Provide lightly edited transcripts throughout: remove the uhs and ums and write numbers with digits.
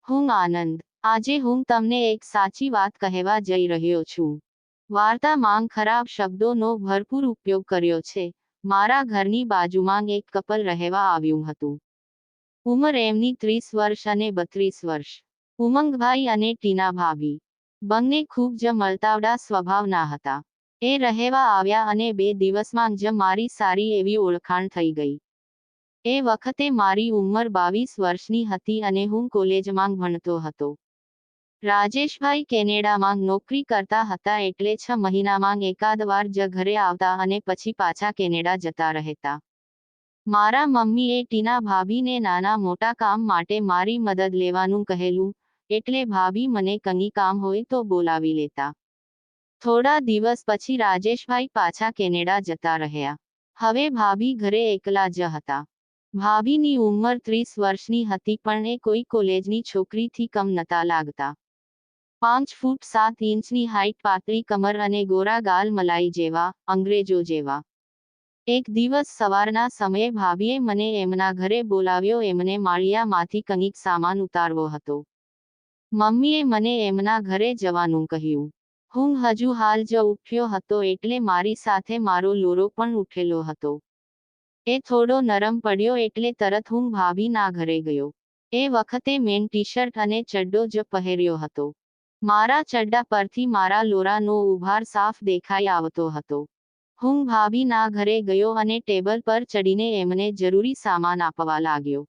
હું આનંદ. આજે હું તમને એક સાચી વાત કહેવા જઈ રહ્યો છું. વાર્તામાં ખરાબ શબ્દોનો ભરપૂર ઉપયોગ કર્યો છે. મારા ઘરની બાજુમાં એક કપલ રહેવા આવ્યું હતું. ઉંમર એમની 30 વર્ષ અને 32 વર્ષ. ઉમંગભાઈ અને ટીના ભાભી. બંને ખૂબ જ મળતાવડા સ્વભાવના હતા. એ રહેવા આવ્યા અને 2 દિવસમાં જ મારી સારી એવી ઓળખાણ થઈ ગઈ. એ વખતે મારી ઉંમર 22 વર્ષની હતી અને હું કોલેજમાં ભણતો હતો. રાજેશભાઈ કેનેડામાં નોકરી કરતા હતા એટલે 6 મહિનામાં એકાદ વાર જ ઘરે આવતા અને પછી પાછા કેનેડા જતા રહેતા. મારા મમ્મીએ ટીના ભાભીને નાના મોટા કામ માટે મારી મદદ લેવાનું કહેલું, એટલે ભાભી મને કંઈ કામ હોય તો બોલાવી લેતા. થોડા દિવસ પછી રાજેશભાઈ પાછા કેનેડા જતા રહ્યા. હવે ભાભી ઘરે એકલા જ હતા. ભાભીની ઉંમર 30 વર્ષની હતી પણ એ કોઈ કોલેજની છોકરીથી કમ નતા લાગતા. 5 ફૂટ 7 ઇંચની હાઈટ, પાતળી કમર અને ગોરા ગાલ, મલાઈ જેવા, અંગ્રેજો જેવા. એક દિવસ સવારના સમયે ભાભીએ મને એમના ઘરે બોલાવ્યો. એમને માળિયામાંથી કંઈક સામાન ઉતારવો હતો. મમ્મીએ મને એમના ઘરે જવાનું કહ્યું. હું હજુ હાલ જ ઉઠ્યો હતો એટલે મારી સાથે મારો લોરો પણ ઉઠેલો હતો. એ થોડો નરમ પડ્યો એટલે તરત હું ભાભીના ઘરે ગયો. એ વખતે મેં ટી-શર્ટ અને ચડ્ડો જ પહેર્યો હતો. મારા ચડ્ડા પરથી મારા લોરાનો ઉભાર સાફ દેખાઈ આવતો હતો. હું ભાભીના ઘરે ગયો અને ટેબલ પર ચડીને એમને જરૂરી સામાન આપવા લાગ્યો.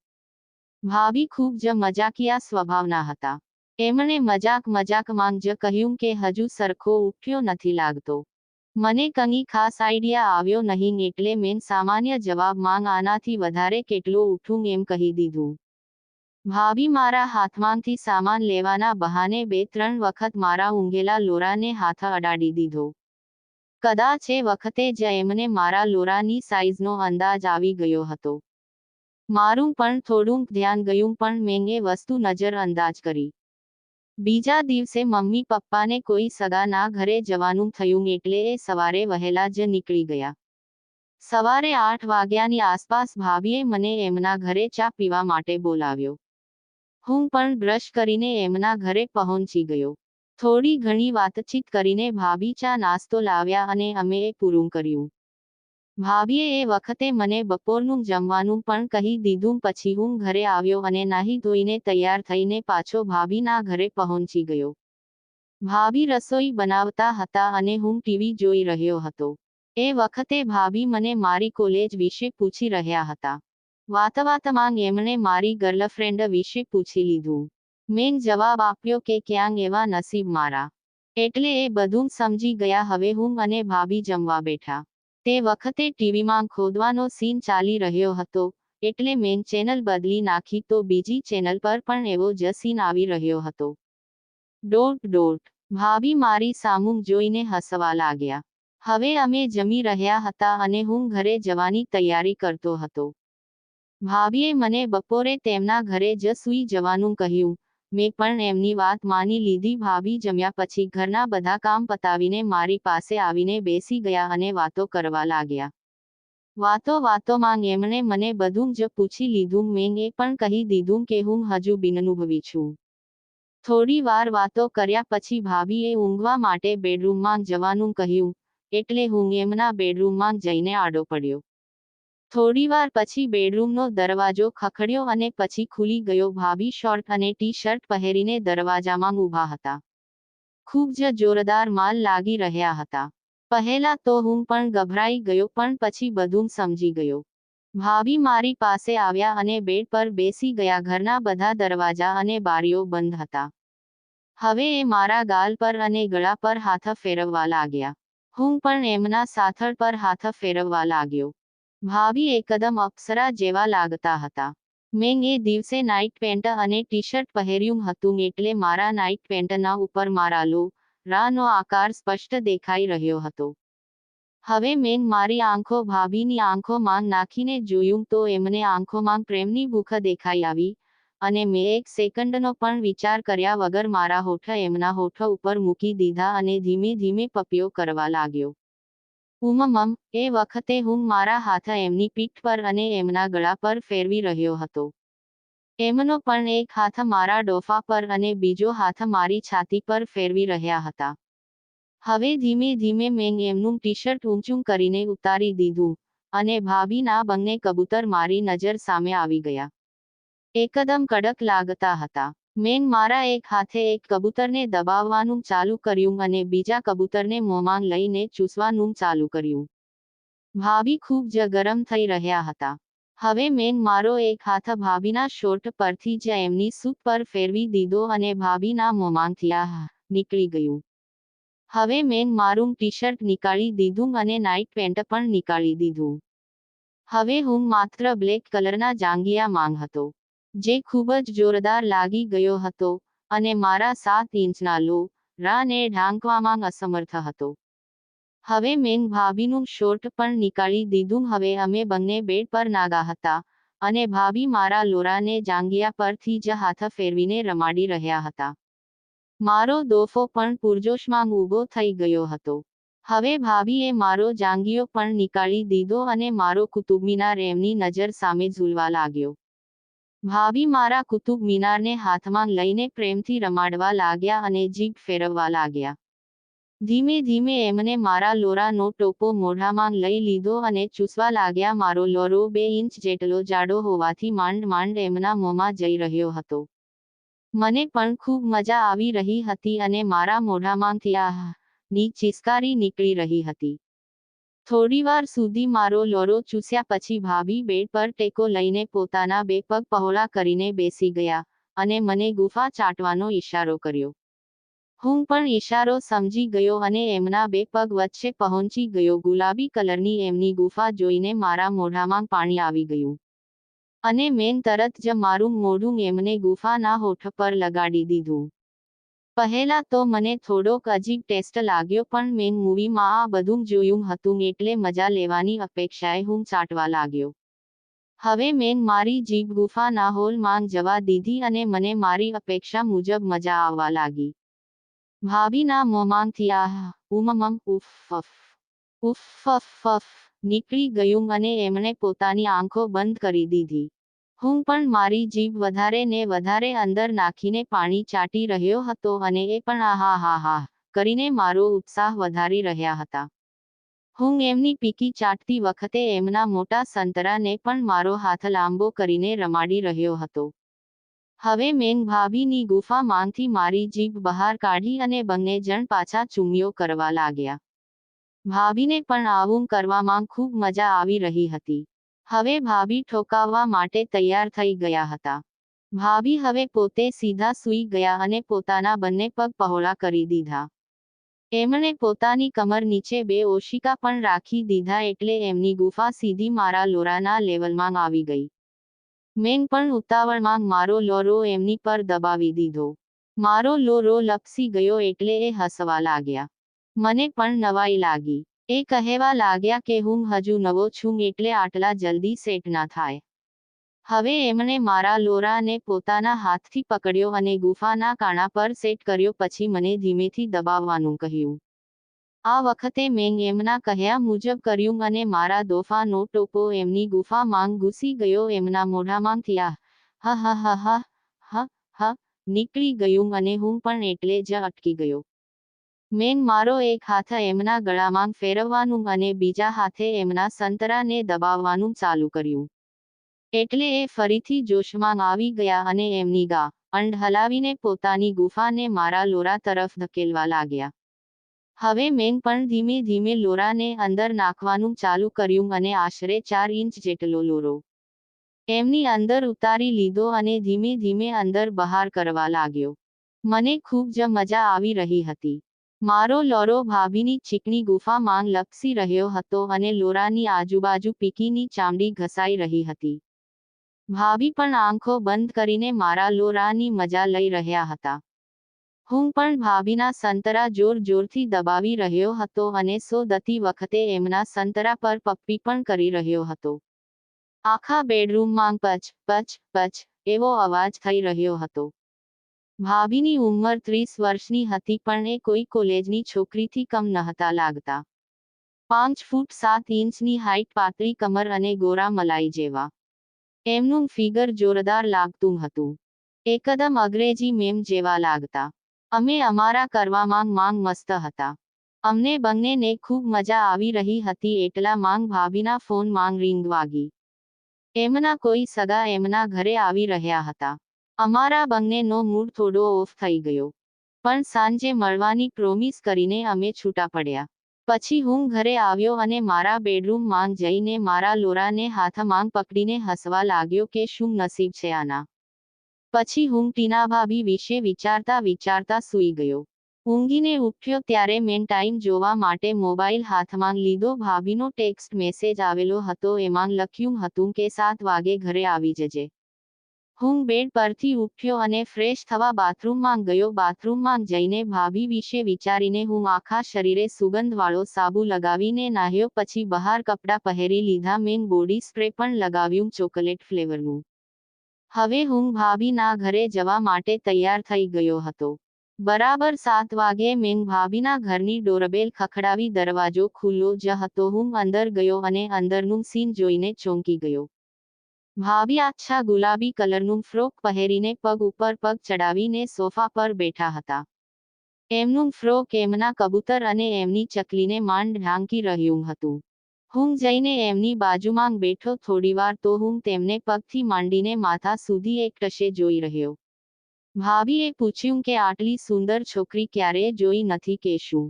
ભાભી ખૂબ જ મજાકિયા સ્વભાવના હતા. એમણે મજાકમાં જ કહ્યું કે હજુ સરખો ઉઠ્યો નથી લાગતો. મને કંઈ ખાસ આઈડિયા આવ્યો નહીં એટલે મેં સામાન્ય જવાબમાં આનાથી વધારે કેટલો ઉઠું એમ કહી દીધું. ભાભી મારા હાથમાંથી સામાન લેવાના બહાને 2-3 વખત મારા ઊંઘેલા લોરાને હાથ અડાડી દીધો. કદાચ એ વખતે જ એમને મારા લોરાની સાઈઝનો અંદાજ આવી ગયો હતો. મારું પણ થોડુંક ધ્યાન ગયું પણ મેં એ વસ્તુ નજર અંદાજ કરી. બીજા દિવસે મમ્મી પપ્પાને કોઈ સગાના ઘરે જવાનું થયું એટલે એ સવારે વહેલા જ નીકળી ગયા. સવારે 8 વાગ્યાની આસપાસ ભાભીએ મને એમના ઘરે ચા પીવા માટે બોલાવ્યો. હું પણ બ્રશ કરીને એમના ઘરે પહોંચી ગયો. થોડી ઘણી વાતચીત કરીને ભાભી ચા નાસ્તો લાવ્યા અને અમે એ પૂરું કર્યું. ભાભીએ એ વખતે મને બપોરનું જમવાનું પણ કહી દીધું. પછી હું ઘરે આવ્યો અને નાહી ધોઈને તૈયાર થઈને પાછો ભાભીના ઘરે પહોંચી ગયો. ભાભી રસોઈ બનાવતા હતા અને હું ટીવી જોઈ રહ્યો હતો. એ વખતે ભાભી મને મારી કોલેજ વિશે પૂછી રહ્યા હતા. વાતમાં એમણે મારી ગર્લફ્રેન્ડ વિશે પૂછી લીધું. મેં જવાબ આપ્યો કે ક્યાં એવા નસીબ મારા. એટલે એ બધું સમજી ગયા. હવે હું અને ભાભી જમવા બેઠા. તે વખતે ટીવીમાં ખોદવાનો સીન ચાલી રહ્યો હતો એટલે મેં ચેનલ બદલી નાખી તો બીજી ચેનલ પર પણ એવો જ સીન આવી રહ્યો હતો. ભાભી મારી સામું જોઈને હસવા લાગ્યા. હવે અમે જમી રહ્યા હતા અને હું ઘરે જવાની તૈયારી કરતો હતો. ભાભીએ મને બપોરે તેમના ઘરે જ સૂઈ જવાનું કહ્યું. મેં પણ એમની વાત માની લીધી. ભાભી જમ્યા પછી ઘરના બધા કામ પતાવીને મારી પાસે આવીને બેસી ગયા અને વાતો કરવા લાગ્યા. વાતોમાં એમણે મને બધું જ પૂછી લીધું. મેં એ પણ કહી દીધું કે હું હજુ બિનઅનુભવી છું. થોડી વાર વાતો કર્યા પછી ભાભીએ ઊંઘવા માટે બેડરૂમમાં જવાનું કહ્યું એટલે હું એમના બેડરૂમમાં જઈને આડો પડ્યો. થોડીવાર પછી બેડરૂમનો દરવાજો ખખડ્યો અને પછી ખુલી ગયો. ભાભી શોર્ટ અને ટી-શર્ટ પહેરીને દરવાજામાં ઊભા હતા. ખૂબ જ જોરદાર માલ લાગી રહ્યા હતા. પહેલા તો હું પણ ગભરાઈ ગયો પણ પછી બધું સમજી ગયો. ભાભી મારી પાસે આવ્યા અને બેડ પર બેસી ગયા. ઘરના બધા દરવાજા અને બારીઓ બંધ હતા. હવે એ મારા ગાલ પર અને ગળા પર હાથ ફેરવવા લાગ્યા. હું પણ એમના સાથળ પર હાથ ફેરવવા લાગ્યો. ભાભી એકદમ અપ્સરા જેવા લાગતા હતા. મેં એ દિવસે નાઇટ પેન્ટ અને ટી-શર્ટ પહેર્યું હતું એટલે મારા નાઇટ પેન્ટના ઉપર મારા લોરાનો આકાર સ્પષ્ટ દેખાઈ રહ્યો હતો. હવે મેં મારી આંખો ભાભીની આંખોમાં નાખીને જોયું તો એમને આંખોમાં પ્રેમની ભૂખ દેખાઈ આવી અને મેં એક સેકન્ડનો પણ વિચાર કર્યા વગર મારા હોઠ એમના હોઠ ઉપર મૂકી દીધા અને ધીમે ધીમે પપિયો કરવા લાગ્યો. એ વખતે હું મારા હાથ એમની પીઠ પર અને એમના ગળા પર ફેરવી રહ્યો હતો. એમનો પણ એક હાથ મારા ડોફા પર અને બીજો હાથ મારી છાતી પર ફેરવી રહ્યા હતા. હવે ધીમે ધીમે મેં એમનું ટી શર્ટ ઊંચું કરીને ઉતારી દીધું અને ભાભીના બંને કબૂતર મારી નજર સામે આવી ગયા. એકદમ કડક લાગતા હતા. મેં મારા એક હાથે એક કબૂતરને દબાવવાનું ચાલુ કર્યું અને બીજા કબૂતરને મોંમાં લઈને ચૂસવાનું ચાલુ કર્યું. ભાભી ખૂબ જ ગરમ થઈ રહ્યા હતા. હવે મેં મારો એક હાથ ભાભીના શોર્ટ પરથી જ એમની સૂટ પર ફેરવી દીધો અને ભાભીના મોંમાંથી આહ નીકળી ગયું. હવે મેં મારું ટી શર્ટ નીકાળી દીધું અને નાઇટ પેન્ટ પણ નીકાળી દીધું. હવે હું માત્ર બ્લેક કલરના જાંઘિયા માંગ હતો, જે ખૂબ જ જોરદાર લાગી ગયો હતો અને મારા 7 ઇંચના લોરાને ઢાંકવામાં અસમર્થ હતો. હવે મેં ભાભીનું શોર્ટ પણ નીકાળી દીધું. હવે અમે બંને બેડ પર નાગા હતા અને ભાભી મારા લોરાને જાંઘિયા પરથી જ હાથ ફેરવીને રમાડી રહ્યા હતા. મારો દોફો પણ પૂરજોશમાં ઊભો થઈ ગયો હતો. હવે ભાભીએ મારો જાંઘિયો પણ નીકાળી દીધો અને મારો કુતુબ મિનાર એમની નજર સામે ઝૂલવા લાગ્યો. ભાભી મારા કુતુબ મિનારને હાથમાં લઈને પ્રેમથી રમાડવા લાગ્યા અને જીભ ફેરવવા લાગ્યા. ધીમે ધીમે એમને મારા લોરાનો ટોપો મોઢામાં લઈ લીધો અને ચૂસવા લાગ્યા. મારો લોરો 2 ઇંચ જેટલો જાડો હોવાથી માંડ માંડ એમના મોંમાં જઈ રહ્યો હતો. મને પણ ખૂબ મજા આવી રહી હતી અને મારા મોઢામાંથી આહ ની ચિસ્કારી નીકળી રહી હતી. થોડીવાર સુધી મારો લોરો ચૂસ્યા પછી ભાભી બેડ પર ટેકો લઈને પોતાના 2 પગ પહોળા કરીને બેસી ગયા અને મને ગુફા ચાટવાનો ઈશારો કર્યો. હું પણ ઈશારો સમજી ગયો અને એમના 2 પગ વચ્ચે પહોંચી ગયો. ગુલાબી કલરની એમની ગુફા જોઈને મારા મોઢામાં પાણી આવી ગયું અને મેં તરત જ મારું મોઢું એમને ગુફાના હોઠ પર લગાડી દીધું. પહેલા તો મને થોડોક અજીબ ટેસ્ટ લાગ્યો, પણ મેં મૂવીમાં આ બધું જોયું હતું એટલે મજા લેવાની અપેક્ષાએ હું ચાટવા લાગ્યો. હવે મેં મારી જીભ ગુફાના હોલમાં જવા દીધી અને મને મારી અપેક્ષા મુજબ મજા આવવા લાગી. ભાભીના મોંમાંથી આહ ઉફ નીકળી ગયું અને એમણે પોતાની આંખો બંધ કરી દીધી. હું પણ મારી જીભ વધારે ને વધારે અંદર નાખીને પાણી ચાટી રહ્યો હતો અને એ પણ આહાહાહા કરીને મારો ઉત્સાહ વધારી રહ્યા હતા. હું એમની પીકી ચાટતી વખતે એમના મોટા સંતરાને પણ મારો હાથ લાંબો કરીને રમાડી રહ્યો હતો. હવે મેં ભાભીની ગુફામાંથી મારી જીભ બહાર કાઢી અને બંને જણ પાછા ચુમ્યો કરવા લાગ્યા. ભાભીને પણ આવું કરવામાં ખૂબ મજા આવી રહી હતી. હવે ભાભી ઠોકાવવા માટે તૈયાર થઈ ગયા હતા. ભાભી હવે પોતે સીધા સૂઈ ગયા અને પોતાના બંને પગ પહોળા કરી દીધા. એમણે પોતાની કમર નીચે 2 ઓશિકા પણ રાખી દીધા એટલે એમની ગુફા સીધી મારા લોરાના લેવલમાં આવી ગઈ. મેં પણ ઉતાવળમાં મારો લોરો એમની પર દબાવી દીધો. મારો લોરો લપસી ગયો એટલે એ હસવા લાગ્યા. મને પણ નવાઈ લાગી. એ કહેવા લાગ્યા કે હું હજુ નવો છું એટલે આટલા જલ્દી સેટ ના થાય. હવે એમણે મારા લોરાને પોતાના હાથથી પકડ્યો અને ગુફાના કાણા પર સેટ કર્યો. પછી મને ધીમેથી દબાવવાનું કહ્યું. આ વખતે મેં એમના કહ્યા મુજબ કર્યું અને મારા દોફાનો ટોપો એમની ગુફામાં ઘૂસી ગયો. એમના મોઢામાંથી આહ નીકળી ગયું અને હું પણ એટલે જ અટકી ગયો. મેં મારો એક હાથ એમના ગળામાં ફેરવવાનું અને બીજા હાથે એમના સંતરાને દબાવવાનું ચાલુ કર્યું. એટલે એ ફરીથી જોશમાં આવી ગયા અને એમની ગાંઠ હલાવીને પોતાની ગુફાને મારા લોરા તરફ ધકેલવા લાગ્યા. હવે મેં પણ ધીમે ધીમે લોરાને અંદર નાખવાનું ચાલુ કર્યું અને આશરે 4 ઇંચ જેટલો લોરો એમની અંદર ઉતારી લીધો અને ધીમે ધીમે અંદર બહાર કરવા લાગ્યો. મને ખૂબ જ મજા આવી રહી હતી. મારો લોરો ભાભીની ચીકણી ગુફામાં લપસી રહ્યો હતો અને લોરાની આજુબાજુ પીકીની ચામડી ઘસાઈ રહી હતી. ભાભી પણ આંખો બંધ કરીને મારા લોરાની મજા લઈ રહ્યા હતા. હું પણ ભાભીના સંતરા જોર જોરથી દબાવી રહ્યો હતો અને સોદતી વખતે એમના સંતરા પર પપ્પી પણ કરી રહ્યો હતો. આખા બેડરૂમમાં પચ પચ પચ એવો અવાજ થઈ રહ્યો હતો. ભાભીની ઉંમર 30 વર્ષની હતી, પણ એ કોઈ કોલેજની છોકરીથી કમ નહોતા લાગતા. 5 ફૂટ 7 ઇંચની હાઈટ, પાતળી કમર અને ગોરા મલાઈ જેવા. એમનું ફિગર જોરદાર લાગતું હતું. એકદમ અંગ્રેજી મેમ જેવા લાગતા. અમે અમારા કરવામાં માંગ મસ્ત હતા. અમને બંનેને ખૂબ મજા આવી રહી હતી એટલા માંગ ભાભીના ફોન માંગ રિંગ વાગી. એમના કોઈ સગા એમના ઘરે આવી રહ્યા હતા. અમારા બંનેનો મૂડ થોડો ઓફ થઈ ગયો. પણ સાંજે મળવાની પ્રોમિસ કરીને અમે છૂટા પડ્યા. પછી હું ઘરે આવ્યો અને મારા બેડરૂમ માંગ જઈને મારા લોરાને હાથ માંગ પકડીને હસવા લાગ્યો કે શું નસીબ છે આના. પછી હું ટીના ભાભી વિશે વિચારતા વિચારતા સૂઈ ગયો. ઊંઘીને ઉઠ્યો ત્યારે મેં ટાઈમ જોવા માટે મોબાઈલ હાથમાં લીધો. ભાભીનો ટેક્સ્ટ મેસેજ આવેલો હતો. એમાં લખ્યું હતું કે 7 વાગે ઘરે આવી જજે. હું બેડ પરથી ઉઠ્યો અને ફ્રેશ થવા બાથરૂમમાં ગયો. બાથરૂમમાં જઈને ભાભી વિશે વિચારીને હું આખા શરીરે સુગંધવાળો સાબુ લગાવીને નાહ્યો. પછી બહાર કપડાં પહેરી લીધા. મેં બોડી સ્પ્રે પણ લગાવ્યું ચોકલેટ ફ્લેવરનું. હવે હું ભાભીના ઘરે જવા માટે તૈયાર થઈ ગયો હતો. બરાબર 7 વાગે મેં ભાભીના ઘરની ડોરબેલ ખખડાવી. દરવાજો ખુલ્લો જ હતો. હું અંદર ગયો અને અંદરનું સીન જોઈને ચોંકી ગયો. ભાભી આછા ગુલાબી કલરનું ફ્રોક પહેરીને પગ ઉપર પગ ચડાવીને સોફા પર બેઠા હતા. એમનું ફ્રોક એમના કબૂતર અને એમની ચકલીને માંડ ઢાંકી રહ્યું હતું. હું જઈને એમની બાજુમાં બેઠો. થોડીવાર તો હું તેમને પગથી માંડીને માથા સુધી એકટશે જોઈ રહ્યો. ભાભીએ પૂછ્યું કે આટલી સુંદર છોકરી ક્યારેય જોઈ નથી કે શું.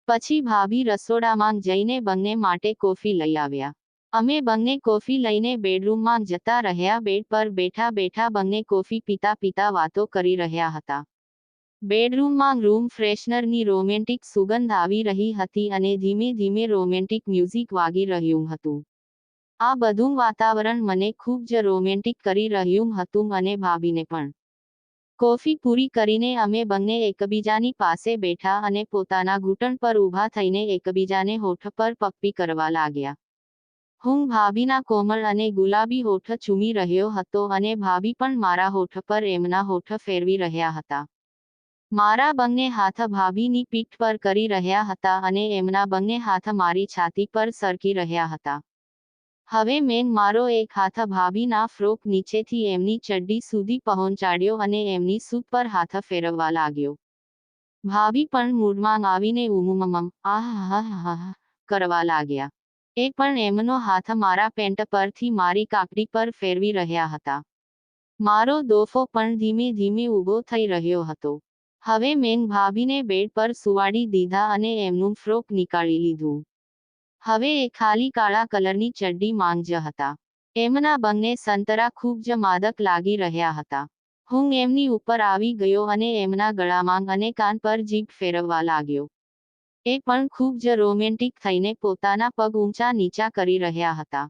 પછી ભાભી રસોડામાં જઈને બંને માટે કોફી લઈ આવ્યા. અમે બંને કોફી લઈને બેડરૂમમાં જતા રહ્યા. બેડ પર બેઠા બેઠા બંને કોફી પીતા પીતા વાતો કરી રહ્યા હતા. બેડરૂમમાં રૂમ ફ્રેશનરની રોમેન્ટિક સુગંધ આવી રહી હતી અને ધીમે ધીમે રોમેન્ટિક મ્યુઝિક વાગી રહ્યું હતું. આ બધું વાતાવરણ મને ખૂબ જ રોમેન્ટિક કરી રહ્યું હતું અને ભાભીને પણ. કોફી પૂરી કરીને અમે બંને એકબીજાની પાસે બેઠા અને પોતાના ઘૂંટણ પર ઊભા થઈને એકબીજાને હોઠ પર પપ્પી કરવા લાગ્યા. હું ભાભીના કોમળ અને ગુલાબી હોઠ ચૂમી રહ્યો હતો અને ભાભી પણ મારા હોઠ પર એમના હોઠ ફેરવી રહ્યા હતા. મારા બંને હાથ ભાભીની પીઠ પર કરી રહ્યા હતા અને એમના બંને હાથ મારી છાતી પર સરકી રહ્યા હતા. હવે મેં મારો એક હાથ ભાભીના ફ્રોક નીચેથી એમની ચડ્ડી સુધી પહોંચાડ્યો અને એમની સૂટ પર હાથ ફેરવવા લાગ્યો. ભાભી પણ મૂડમાં આવીને ઉમમમ આહ કરવા લાગ્યા. એ પણ એમનો હાથ મારા પેન્ટ પરથી મારી કાકડી પર ફેરવી રહ્યા હતા. મારો દોફો પણ ધીમે ધીમે ઊભો થઈ રહ્યો હતો. હવે મેં ભાભીને બેડ પર સુવાડી દીધા અને એમનું ફ્રોક નીકાળી લીધું. હવે એ ખાલી કાળા કલરની ચડ્ડી માંગ જ હતા. એમના બંને સંતરા ખૂબ જ માદક લાગી રહ્યા હતા. હું એમની ઉપર આવી ગયો અને એમના ગળામાં અને કાન પર જીભ ફેરવવા લાગ્યો. એ પણ ખૂબ જ રોમેન્ટિક થઈને પોતાના પગ ઊંચા નીચા કરી રહ્યા હતા.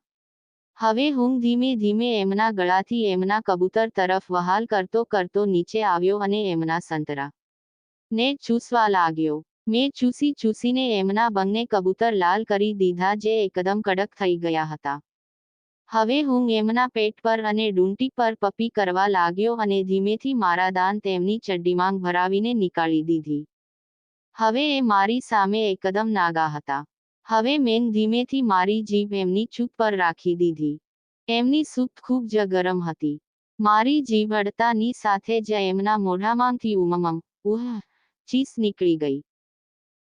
હવે હું ધીમે ધીમે એમના ગળાથી એમના કબૂતર તરફ વહાલ કરતો કરતો નીચે આવ્યો અને એમના સંતરા ને ચૂસવા લાગ્યો. મેં ચૂસી ચૂસીને એમના બંને કબૂતર લાલ કરી દીધા જે એકદમ કડક થઈ ગયા હતા. હવે હું એમના પેટ પર અને ડૂંટી પર પપ્પી કરવા લાગ્યો અને ધીમેથી મારા દાંત એમની ચડ્ડીમાં ભરાવીને નીકાળી દીધી. હવે એ મારી સામે એકદમ નાગા હતા. હવે મેં ધીમેથી મારી જીભ એમની ચૂપ પર રાખી દીધી. એમની સૂપ ખૂબ જ ગરમ હતી. મારી જીભ અડતાની સાથે જ એમના મોઢામાંથી ઉમમમ ચીસ નીકળી ગઈ.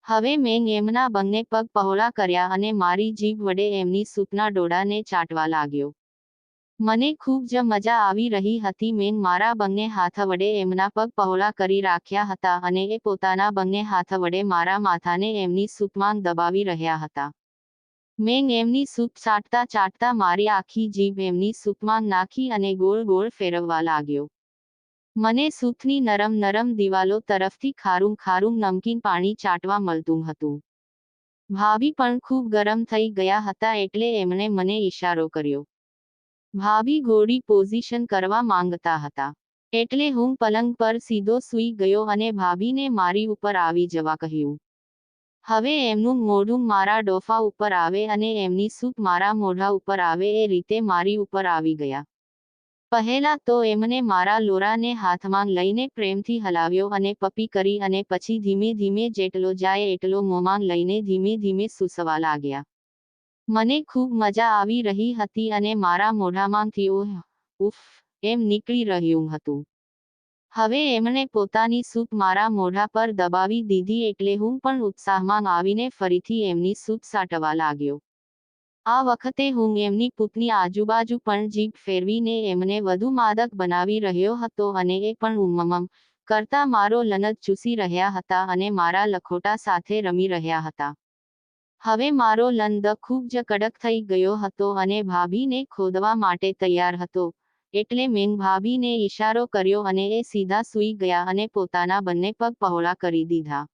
હવે મેં એમના બંને પગ પહોળા કર્યા અને મારી જીભ વડે એમની સૂપના ડોળાને ચાટવા લાગ્યો. મને ખૂબ જ મજા આવી રહી હતી. મેં મારા બંને હાથ વડે એમના પગ પહોળા કરી રાખ્યા હતા અને એ પોતાના બંને હાથ વડે મારા માથાને એમની સૂપમાં દબાવી રહ્યા હતા. મેં એમની સૂપ ચાટતા ચાટતા મારી આખી જીભ એમની સૂપમાં નાખી અને ગોળ ગોળ ફેરવવા લાગ્યો. મને સૂપની નરમ નરમ દિવાલો તરફથી ખારું ખારું નમકીન પાણી ચાટવા મળતું હતું. ભાભી પણ ખૂબ ગરમ થઈ ગયા હતા એટલે એમણે મને ઈશારો કર્યો. ભાભી ઘોડી પોઝિશન કરવા માંગતા હતા. એટલે હું પલંગ પર સીધો સૂઈ ગયો અને ભાભીને મારી ઉપર આવી જવા કહ્યું. હવે એમનું મોઢું મારા ડોફા ઉપર આવે અને એમની સૂપ મારા મોઢા ઉપર આવે એ રીતે મારી ઉપર આવી ગયા. પહેલા તો એમને મારા લોરાને હાથમાં લઈને પ્રેમથી હલાવ્યો અને પપ્પી કરી અને પછી ધીમે ધીમે જેટલો જાય એટલો મોંમાં લઈને ધીમે ધીમે સૂસવા લાગ્યા. મને ખૂબ મજા આવી રહી હતી અને મારા મોઢામાંથી ઓહ ઉફ એમ નીકળી રહ્યું હતું. હવે એમણે પોતાની સૂપ મારા મોઢા પર દબાવી દીધી એટલે હું પણ ઉત્સાહમાં આવીને ફરીથી એમની સૂપ સાટવા લાગ્યો. આ વખતે હું એમની પૂતની આજુબાજુ પણ જીભ ફેરવીને એમને વધુ માદક બનાવી રહ્યો હતો અને એ પણ ઉમ્મમ કરતા મારો લનદ ચૂસી રહ્યા હતા અને મારા લખોટા સાથે રમી રહ્યા હતા. હવે મારો લંદ ખૂબ જ કડક થઈ ગયો હતો અને ભાભીને ખોદવા માટે તૈયાર હતો. એટલે મેં ભાભીને ઈશારો કર્યો અને એ સીધા સૂઈ ગયા અને પોતાના બંને પગ પહોળા કરી દીધા.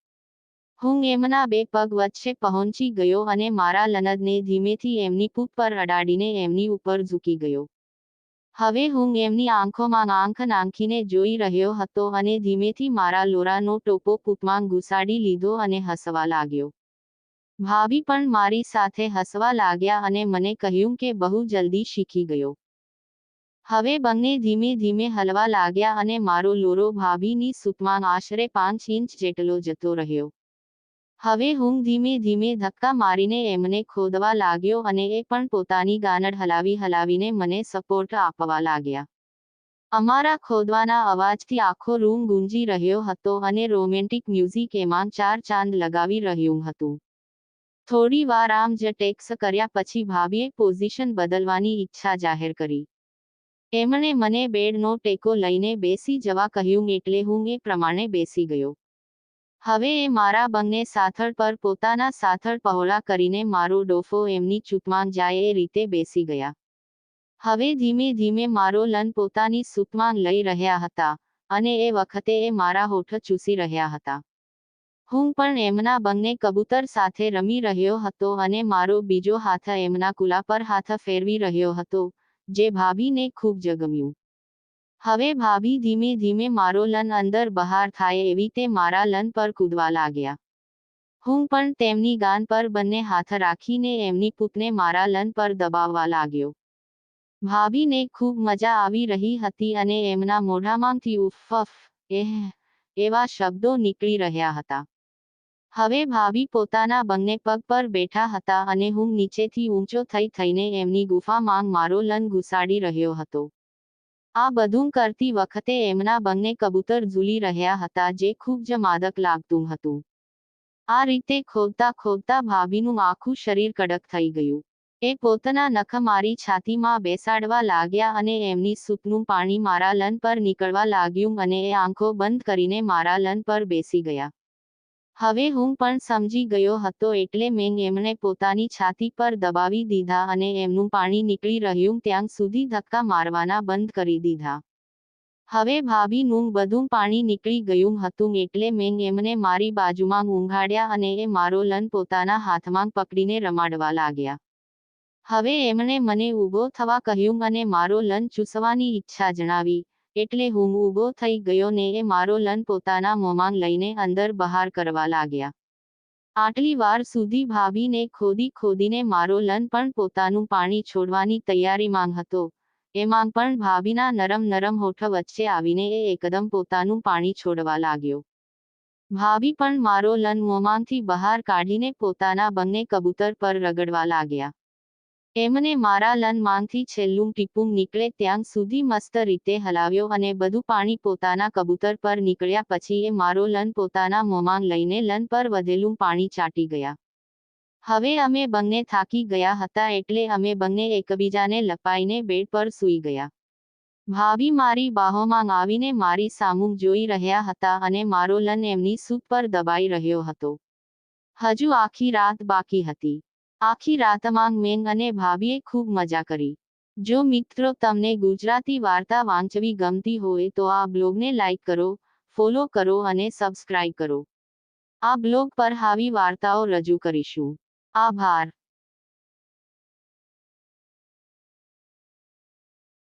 હું એમના બે પગ વચ્ચે પહોંચી ગયો અને મારા લનદને ધીમેથી એમની પૂત પર અડાડીને એમની ઉપર ઝૂકી ગયો. હવે હું એમની આંખોમાં આંખ નાંખીને જોઈ રહ્યો હતો અને ધીમેથી મારા લોરાનો ટોપો પૂતમાં ઘુસાડી લીધો અને હસવા લાગ્યો. ભાભી પણ મારી સાથે હસવા લાગ્યા અને મને કહ્યું કે બહુ જલ્દી શીખી ગયો. હવે બંને ધીમે ધીમે હલવા લાગ્યા અને મારો લોરો ભાભીની સૂપમાં આશરે 5 ઇંચ જેટલો જતો રહ્યો. હવે હું ધીમે ધીમે ધક્કા મારીને એમને ખોદવા લાગ્યો અને એ પણ પોતાની ગાનડ હલાવીને મને સપોર્ટ આપવા લાગ્યા. અમારા ખોદવાના અવાજથી આખો રૂમ ગુંજી રહ્યો હતો અને રોમેન્ટિક મ્યુઝિક એમાં 4 ચાંદ લગાવી રહ્યું હતું. થોડી વાર આમ જ ટેક્સ કર્યા પછી ભાભીએ પોઝિશન બદલવાની ઈચ્છા જાહેર કરી. એમણે મને બેડનો ટેકો લઈને બેસી જવા કહ્યું એટલે હું એ પ્રમાણે બેસી ગયો. હવે એ મારા બંને સાથળ પર પોતાના સાથળ પહોળા કરીને મારો ડોફો એમની ચૂંટમાં જાય એ રીતે બેસી ગયા. હવે ધીમે ધીમે મારો લન પોતાની સૂપમાં લઈ રહ્યા હતા અને એ વખતે એ મારા હોઠ ચૂસી રહ્યા હતા. હું પણ એમના બંને કબૂતર સાથે રમી રહ્યો હતો અને મારો બીજો હાથ એમના કુલા પર હાથ ફેરવી રહ્યો હતો, જે ભાભીને ખૂબ જ ગમ્યું. હવે ભાભી ધીમે ધીમે મારો લન અંદર બહાર થાય એવી તે મારા લન પર કૂદવા લાગ્યા. હું પણ તેમની ગાન પર બંને હાથ રાખીને એમની પૂતને મારા લન પર દબાવવા લાગ્યો. ભાભીને ખૂબ મજા આવી રહી હતી અને એમના મોઢામાંથી ઉફ એવા શબ્દો નીકળી રહ્યા હતા. હવે ભાભી પોતાના બંને પગ પર બેઠા હતા અને હું નીચેથી ઊંચો થઈને એમની ગુફામાં મારો લન ઘુસાડી રહ્યો હતો. આ બધું કરતી વખતે એમના બંને કબૂતર ઝૂલી રહ્યા હતા જે ખૂબ જ માદક લાગતું હતું. આ રીતે ખોદતા ખોદતા ભાભીનું આખું શરીર કડક થઈ ગયું. એ પોતાના નખ મારી છાતીમાં બેસાડવા લાગ્યા અને એમની સૂપનું પાણી મારા લન પર નીકળવા લાગ્યું અને એ આંખો બંધ કરીને મારા લન પર બેસી ગયા. હવે હું પણ સમજી ગયો હતો એટલે મેં એમને પોતાની છાતી પર દબાવી દીધા અને એમનું પાણી નીકળી રહ્યું ત્યાં સુધી ધક્કા મારવાના બંધ કરી દીધા. હવે ભાભીનું બધું પાણી નીકળી ગયું હતું એટલે મેં એમને મારી બાજુમાં ઊંઘાડ્યા અને એ મારો લન પોતાના હાથમાં પકડીને રમાડવા લાગ્યા. હવે એમણે મને ઊભો થવા કહ્યું અને મારો લન ચૂસવાની ઈચ્છા જણાવી, એટલે હું ઊભો થઈ ગયો ને એ મારો લન પોતાના મોંમાં લઈને અંદર બહાર કરવા લાગ્યા. આટલી વાર સુધી ભાભીને ખોદીને મારો લન પણ પોતાનું પાણી છોડવાની તૈયારીમાં હતો. એમાં પણ ભાભીના નરમ હોઠ વચ્ચે આવીને એ એકદમ પોતાનું પાણી છોડવા લાગ્યો. ભાભી પણ મારો લન મોંમાંથી બહાર કાઢીને પોતાના બંને કબૂતર પર રગડવા લાગ્યા. એમને મારા લનમાંથી છેલ્લું ટીપું નીકળે ત્યાં સુધી મસ્ત રીતે હલાવ્યો અને બધું પાણી પોતાના કબૂતર પર નીકળ્યા પછી એ મારો લન પોતાના મોંમાં લઈને લન પર વધેલું પાણી ચાટી ગયા. હવે અમે બંને થાકી ગયા હતા એટલે અમે બંને એકબીજાને લપાઈને બેડ પર સૂઈ ગયા. ભાભી મારી બાહોમાં આવીને મારી સામું જોઈ રહ્યા હતા અને મારો લન એમની સૂપ પર દબાઈ રહ્યો હતો. હજુ આખી રાત બાકી હતી. આખી રાતમાં મેં અને ભાભીએ ખૂબ મજા કરી. જો મિત્રો તમને ગુજરાતી વાર્તા વાંચવી ગમતી હોય તો આ બ્લોગને લાઈક કરો, ફોલો કરો અને સબસ્ક્રાઇબ કરો. આ બ્લોગ પર આવી વાર્તાઓ રજૂ કરીશું. આભાર.